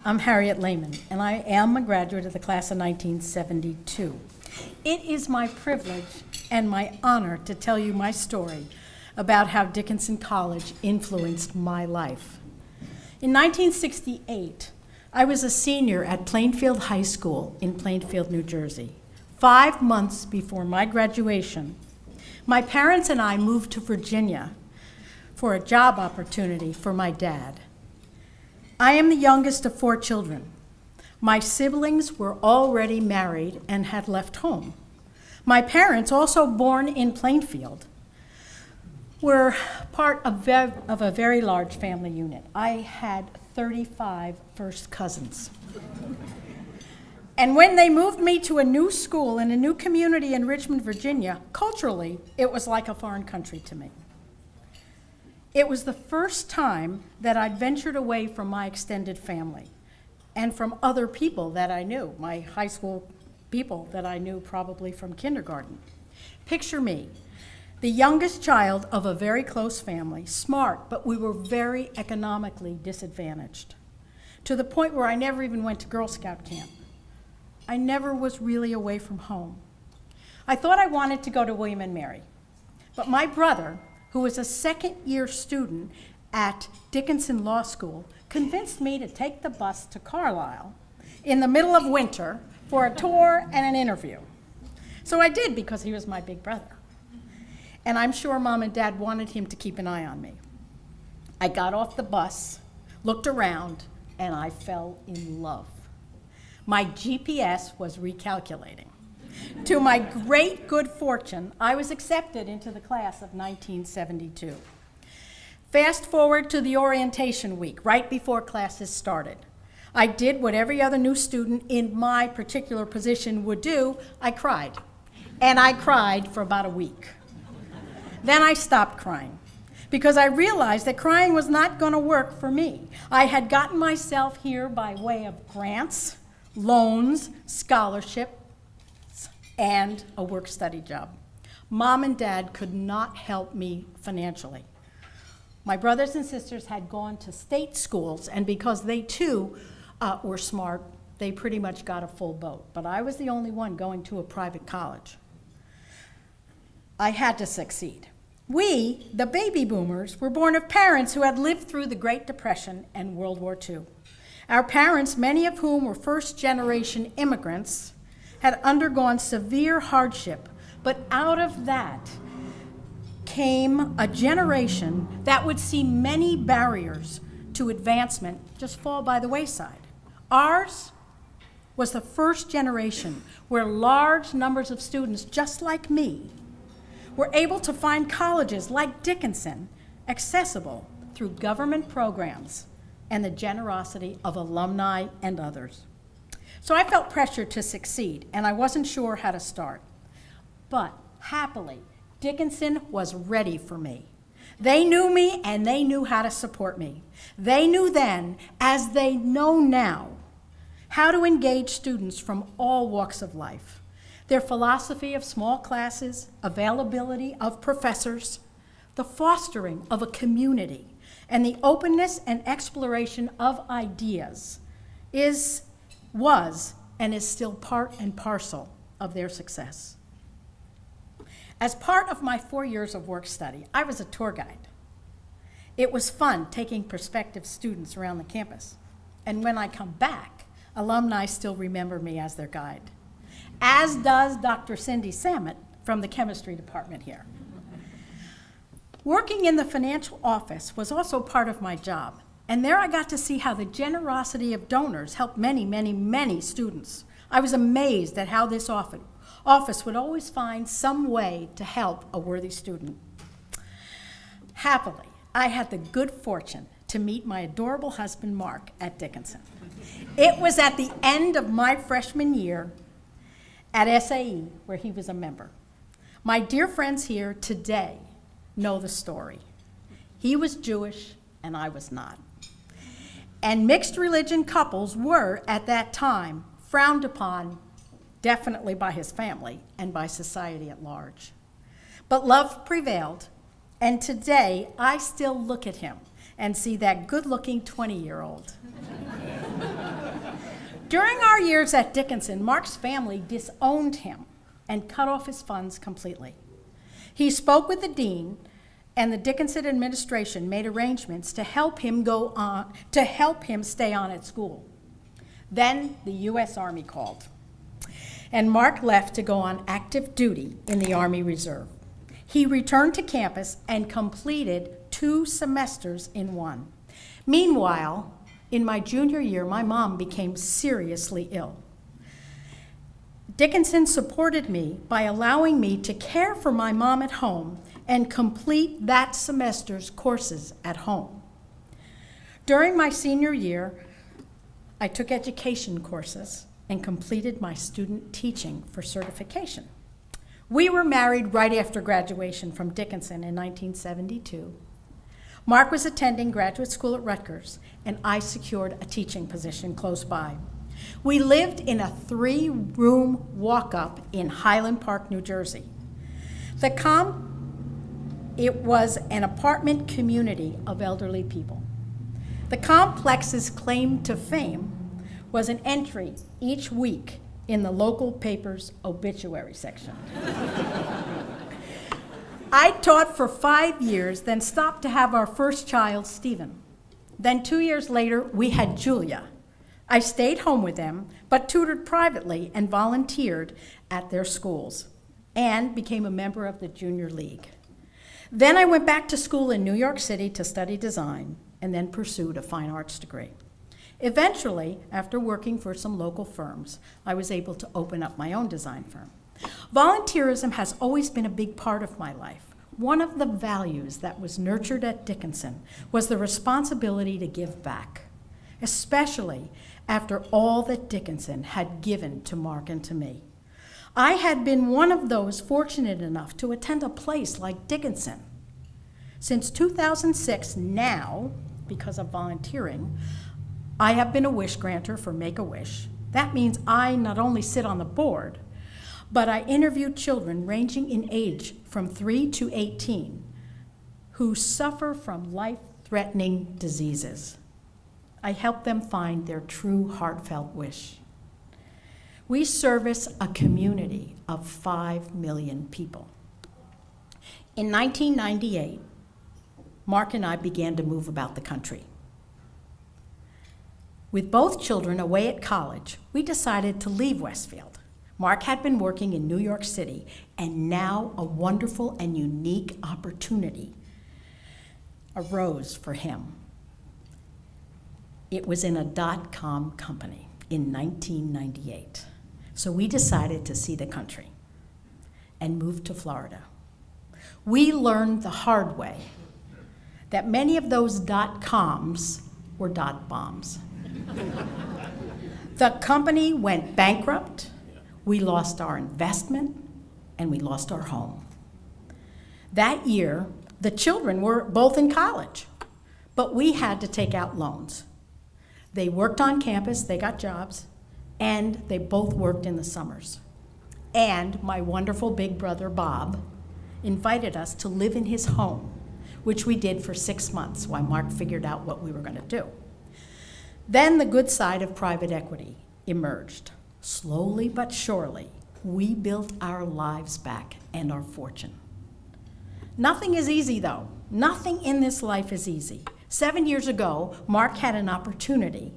I'm Harriet Lehman, and I am a graduate of the class of 1972. It is my privilege and my honor to tell you my story about how Dickinson College influenced my life. In 1968, I was a senior at Plainfield High School in Plainfield, New Jersey. 5 months before my graduation, my parents and I moved to Virginia for a job opportunity for my dad. I am the youngest of 4 children. My siblings were already married and had left home. My parents, also born in Plainfield, were part of a very large family unit. I had 35 first cousins. And when they moved me to a new school in a new community in Richmond, Virginia, culturally, it was like a foreign country to me. It was the first time that I'd ventured away from my extended family and from other people that I knew, my high school people that I knew probably from kindergarten. Picture me, the youngest child of a very close family, smart, but we were very economically disadvantaged, to the point where I never even went to Girl Scout camp. I never was really away from home. I thought I wanted to go to William and Mary, but my brother, who was a second-year student at Dickinson Law School, convinced me to take the bus to Carlisle in the middle of winter for a tour and an interview. So I did, because he was my big brother. And I'm sure Mom and Dad wanted him to keep an eye on me. I got off the bus, looked around, and I fell in love. My GPS was recalculating. To my great good fortune, I was accepted into the class of 1972. Fast forward to the orientation week, right before classes started. I did what every other new student in my particular position would do. I cried. And I cried for about a week. Then I stopped crying, because I realized that crying was not going to work for me. I had gotten myself here by way of grants, loans, scholarships, and a work-study job. Mom and Dad could not help me financially. My brothers and sisters had gone to state schools, and because they too were smart, they pretty much got a full boat. But I was the only one going to a private college. I had to succeed. We, the baby boomers, were born of parents who had lived through the Great Depression and World War II. Our parents, many of whom were first-generation immigrants, had undergone severe hardship, but out of that came a generation that would see many barriers to advancement just fall by the wayside. Ours was the first generation where large numbers of students, just like me, were able to find colleges like Dickinson accessible through government programs and the generosity of alumni and others. So I felt pressure to succeed, and I wasn't sure how to start. But happily, Dickinson was ready for me. They knew me, and they knew how to support me. They knew then, as they know now, how to engage students from all walks of life. Their philosophy of small classes, availability of professors, the fostering of a community, and the openness and exploration of ideas was and is still part and parcel of their success. As part of my 4 years of work study, I was a tour guide. It was fun taking prospective students around the campus. And when I come back, alumni still remember me as their guide, as does Dr. Cindy Samet from the chemistry department here. Working in the financial office was also part of my job, and there I got to see how the generosity of donors helped many, many, many students. I was amazed at how this office would always find some way to help a worthy student. Happily, I had the good fortune to meet my adorable husband, Mark, at Dickinson. It was at the end of my freshman year at SAE, where he was a member. My dear friends here today know the story. He was Jewish, and I was not. And mixed religion couples were, at that time, frowned upon, definitely by his family and by society at large. But love prevailed, and today I still look at him and see that good-looking 20-year-old. During our years at Dickinson, Mark's family disowned him and cut off his funds completely. He spoke with the dean, and the Dickinson administration made arrangements to help him stay on at school. Then the U.S. Army called, and Mark left to go on active duty in the Army Reserve. He returned to campus and completed 2 semesters in one. Meanwhile, in my junior year, my mom became seriously ill. Dickinson supported me by allowing me to care for my mom at home and complete that semester's courses at home. During my senior year, I took education courses and completed my student teaching for certification. We were married right after graduation from Dickinson in 1972. Mark was attending graduate school at Rutgers, and I secured a teaching position close by. We lived in a 3-room walk-up in Highland Park, New Jersey. It was an apartment community of elderly people. The complex's claim to fame was an entry each week in the local paper's obituary section. I taught for 5 years, then stopped to have our first child, Stephen. Then 2 years later, we had Julia. I stayed home with them, but tutored privately and volunteered at their schools, and became a member of the Junior League. Then I went back to school in New York City to study design, and then pursued a fine arts degree. Eventually, after working for some local firms, I was able to open up my own design firm. Volunteerism has always been a big part of my life. One of the values that was nurtured at Dickinson was the responsibility to give back, especially after all that Dickinson had given to Mark and to me. I had been one of those fortunate enough to attend a place like Dickinson. Since 2006 now, because of volunteering, I have been a wish granter for Make-A-Wish. That means I not only sit on the board, but I interview children ranging in age from 3 to 18 who suffer from life-threatening diseases. I help them find their true heartfelt wish. We service a community of 5 million people. In 1998, Mark and I began to move about the country. With both children away at college, we decided to leave Westfield. Mark had been working in New York City, and now a wonderful and unique opportunity arose for him. It was in a dot-com company in 1998. So we decided to see the country and moved to Florida. We learned the hard way that many of those dot-coms were dot bombs. The company went bankrupt, we lost our investment, and we lost our home. That year, the children were both in college, but we had to take out loans. They worked on campus, they got jobs, and they both worked in the summers. And my wonderful big brother, Bob, invited us to live in his home, which we did for 6 months while Mark figured out what we were going to do. Then the good side of private equity emerged. Slowly but surely, we built our lives back and our fortune. Nothing is easy, though. Nothing in this life is easy. 7 years ago, Mark had an opportunity,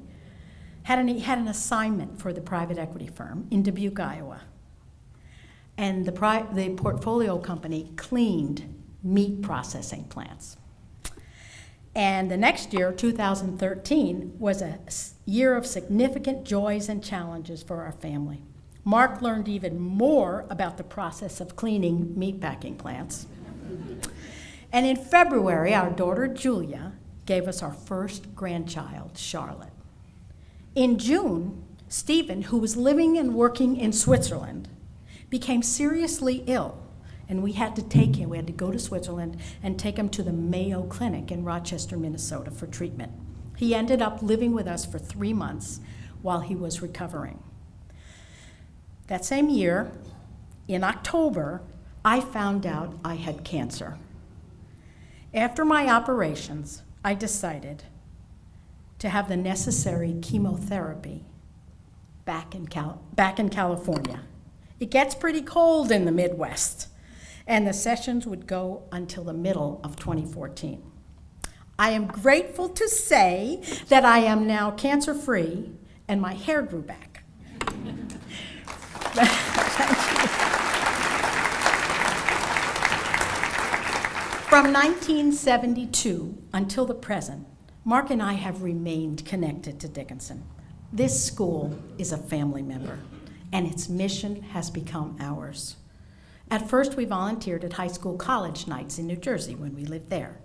he had an assignment for the private equity firm in Dubuque, Iowa. And the portfolio company cleaned meat processing plants. And the next year, 2013, was a year of significant joys and challenges for our family. Mark learned even more about the process of cleaning meatpacking plants. And in February, our daughter Julia gave us our first grandchild, Charlotte. In June, Stephen, who was living and working in Switzerland, became seriously ill, and we had to go to Switzerland and take him to the Mayo Clinic in Rochester, Minnesota for treatment. He ended up living with us for 3 months while he was recovering. That same year, in October, I found out I had cancer. After my operations, I decided to have the necessary chemotherapy back in California. It gets pretty cold in the Midwest, and the sessions would go until the middle of 2014. I am grateful to say that I am now cancer-free and my hair grew back. From 1972 until the present, Mark and I have remained connected to Dickinson. This school is a family member, and its mission has become ours. At first, we volunteered at high school college nights in New Jersey when we lived there.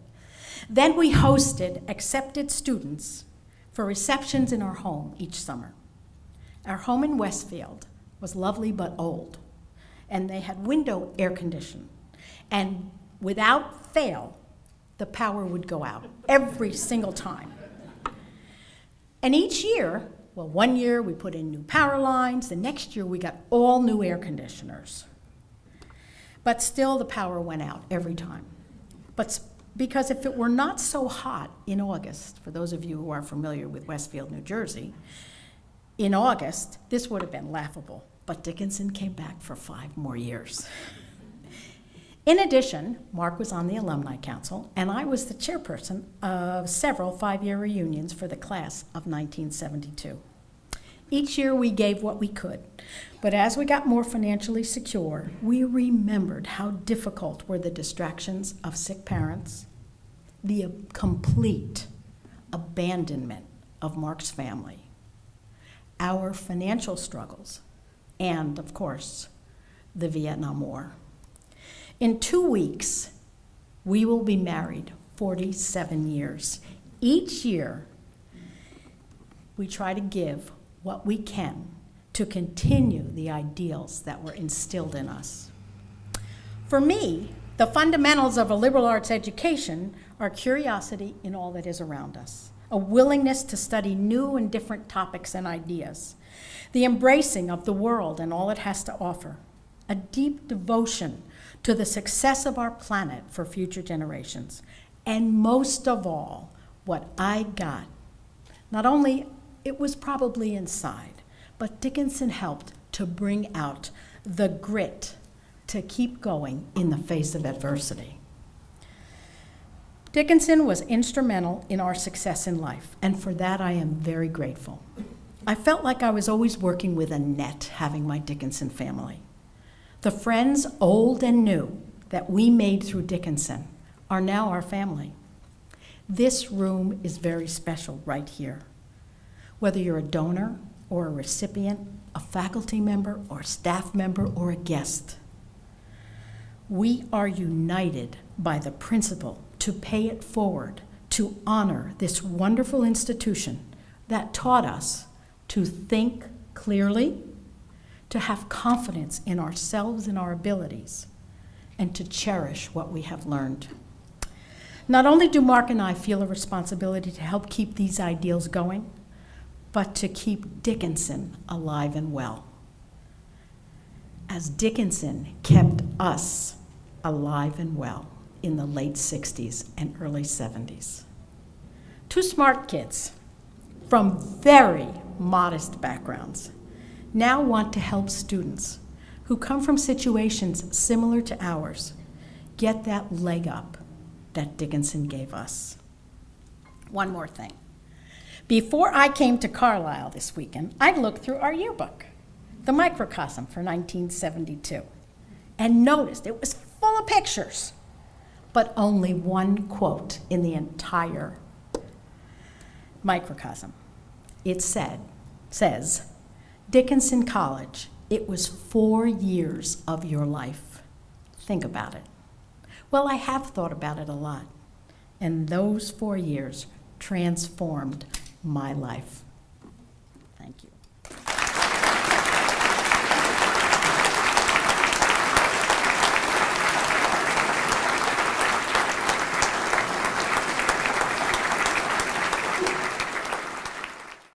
Then we hosted accepted students for receptions in our home each summer. Our home in Westfield was lovely but old, and they had window air conditioning. And without fail, the power would go out every single time. And each year, well, one year we put in new power lines, the next year we got all new air conditioners. But still the power went out every time. But because if it were not so hot in August, for those of you who are familiar with Westfield, New Jersey, in August, this would have been laughable. But Dickinson came back for 5 more years. In addition, Mark was on the Alumni Council, and I was the chairperson of several 5-year reunions for the class of 1972. Each year we gave what we could, but as we got more financially secure, we remembered how difficult were the distractions of sick parents, the complete abandonment of Mark's family, our financial struggles, and, of course, the Vietnam War. In 2 weeks, we will be married 47 years. Each year, we try to give what we can to continue the ideals that were instilled in us. For me, the fundamentals of a liberal arts education are curiosity in all that is around us, a willingness to study new and different topics and ideas, the embracing of the world and all it has to offer, a deep devotion to the success of our planet for future generations. And most of all, what I got, not only it was probably inside, but Dickinson helped to bring out the grit to keep going in the face of adversity. Dickinson was instrumental in our success in life, and for that I am very grateful. I felt like I was always working with a net having my Dickinson family. The friends, old and new, that we made through Dickinson are now our family. This room is very special right here. Whether you're a donor or a recipient, a faculty member or a staff member or a guest, we are united by the principle to pay it forward, to honor this wonderful institution that taught us to think clearly, to have confidence in ourselves and our abilities, and to cherish what we have learned. Not only do Mark and I feel a responsibility to help keep these ideals going, but to keep Dickinson alive and well, as Dickinson kept us alive and well in the late 60s and early 70s. 2 smart kids from very modest backgrounds now want to help students who come from situations similar to ours get that leg up that Dickinson gave us. One more thing. Before I came to Carlisle this weekend, I looked through our yearbook, the microcosm for 1972, and noticed it was full of pictures, but only one quote in the entire microcosm. It says, Dickinson College, it was 4 years of your life. Think about it. Well, I have thought about it a lot, and those 4 years transformed my life.